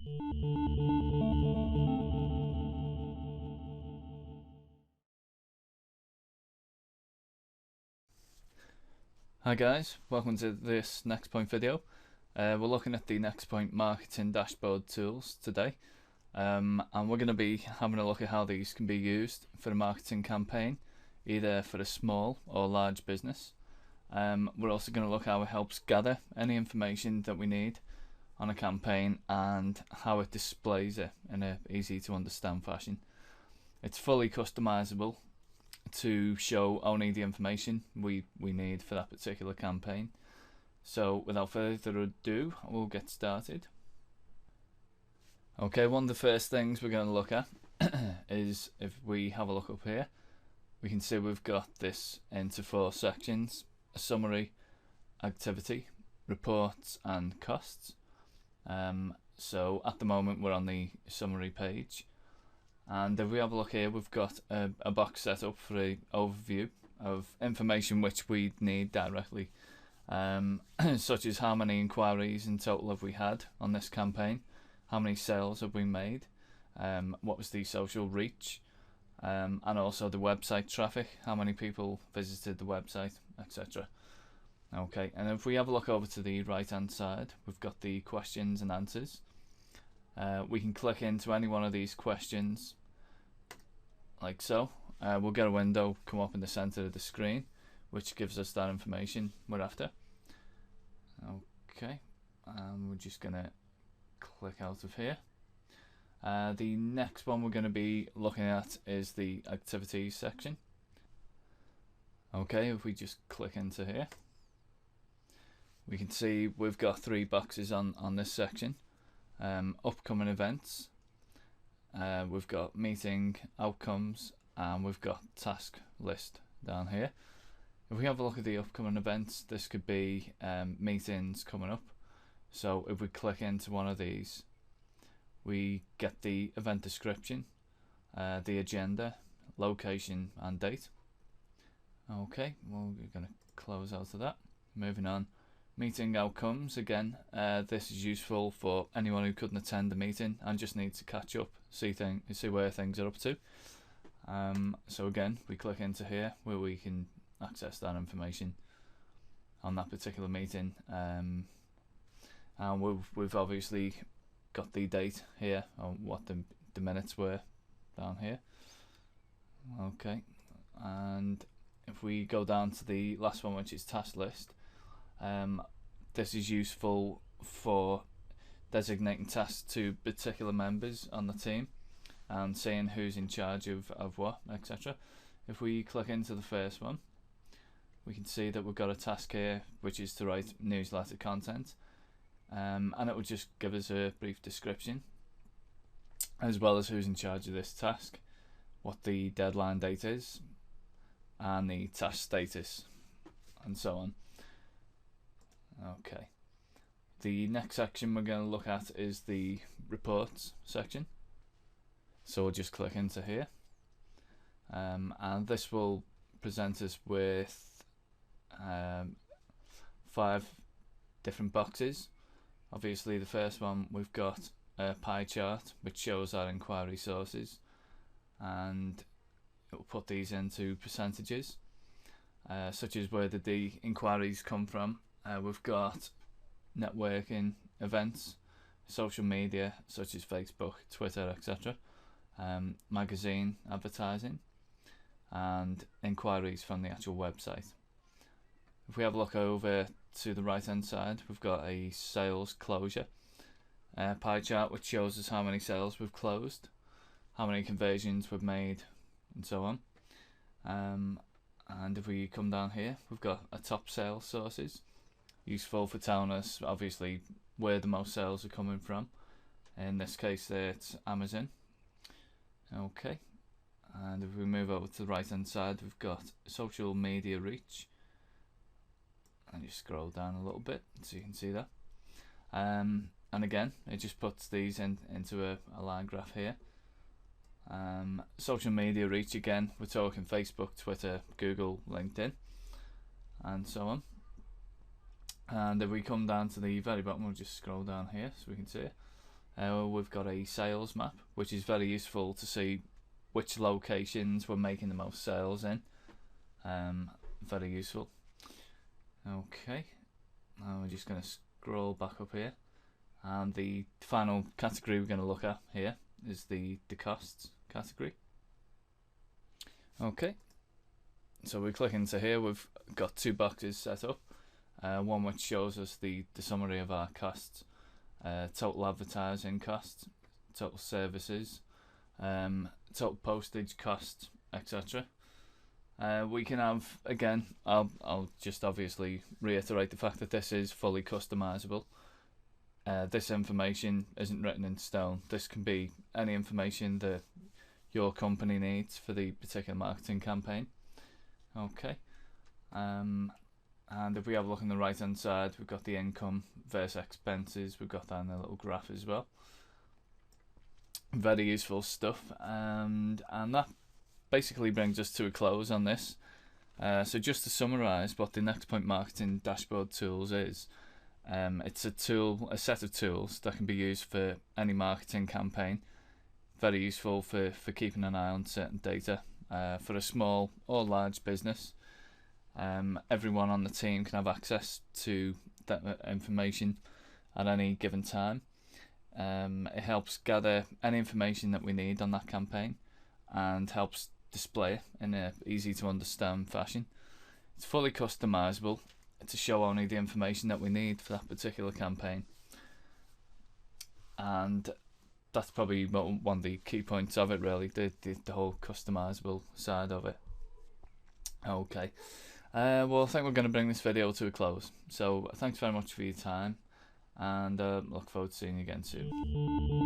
Hi guys, welcome to this Nextpoint video. We're looking at the Nextpoint marketing dashboard tools today, and we're going to be having a look at how these can be used for a marketing campaign, either for a small or large business. We're also going to look how it helps gather any information that we need on a campaign and how it displays it in an easy to understand fashion. It's fully customizable to show only the information we need for that particular campaign. So without further ado, we'll get started. Okay, one of the first things we're going to look at is, if we have a look up here, we can see we've got this into 4 sections: a summary, activity, reports and costs. So at the moment we're on the summary page. And if we have a look here, we've got a box set up for an overview of information which we need directly, such as how many inquiries in total have we had on this campaign, how many sales have we made, what was the social reach, and also the website traffic, how many people visited the website, etc. Okay, and if we have a look over to the right hand side, we've got the questions and answers. We can click into any one of these questions like so. We'll get a window come up in the center of the screen which gives us that information we're after. Okay, we're just gonna click out of here. The next one we're going to be looking at is the activities section. Okay, if we just click into here, we can see we've got 3 boxes on this section. Upcoming events, we've got meeting outcomes, and we've got task list down here. If we have a look at the upcoming events, this could be meetings coming up. So if we click into one of these, we get the event description, the agenda, location and date. Okay, well, we're going to close out of that. Moving on. Meeting outcomes, again, this is useful for anyone who couldn't attend the meeting and just needs to catch up, see where things are up to. So again, we click into here where we can access that information on that particular meeting, and we've obviously got the date here on what the minutes were down here. Okay, and if we go down to the last one, which is task list, this is useful for designating tasks to particular members on the team and seeing who's in charge of what, etc. If we click into the first one, we can see that we've got a task here which is to write newsletter content, and it will just give us a brief description as well as who's in charge of this task, what the deadline date is, and the task status, and so on. Okay, the next section we're going to look at is the reports section. So we'll just click into here, and this will present us with 5 different boxes. Obviously the first one, we've got a pie chart which shows our inquiry sources, and it will put these into percentages, such as where did the inquiries come from. We've got networking events, social media such as Facebook, Twitter, etc., magazine advertising, and inquiries from the actual website. If we have a look over to the right hand side, we've got a sales closure pie chart which shows us how many sales we've closed, how many conversions we've made, and so on. And if we come down here, we've got a top sales sources, useful for telling us obviously where the most sales are coming from. In this case it's Amazon. Okay, and if we move over to the right hand side, we've got social media reach, and you scroll down a little bit so you can see that, and again it just puts these into a line graph here. Social media reach, again we're talking Facebook, Twitter, Google, LinkedIn, and so on. And if we come down to the very bottom, we'll just scroll down here so we can see it. We've got a sales map, which is very useful to see which locations we're making the most sales in. Very useful. Okay, now we're just going to scroll back up here, and the final category we're going to look at here is the costs category. Okay, so we click into here. We've got two boxes set up, one which shows us the summary of our costs, total advertising costs, total services, total postage costs, etc. We can have, again, I'll just obviously reiterate the fact that this is fully customizable. This information isn't written in stone. This can be any information that your company needs for the particular marketing campaign. Okay, and if we have a look on the right hand side, we've got the income versus expenses. We've got that in a little graph as well. Very useful stuff, and that basically brings us to a close on this. So just to summarize what the Nextpoint marketing dashboard tools is, it's a set of tools that can be used for any marketing campaign. Very useful for keeping an eye on certain data for a small or large business. Everyone on the team can have access to that information at any given time. It helps gather any information that we need on that campaign and helps display it in an easy to understand fashion. It's fully customizable to show only the information that we need for that particular campaign, and that's probably one of the key points of it, really, the whole customizable side of it. Okay, well, I think we're going to bring this video to a close, so thanks very much for your time, and look forward to seeing you again soon.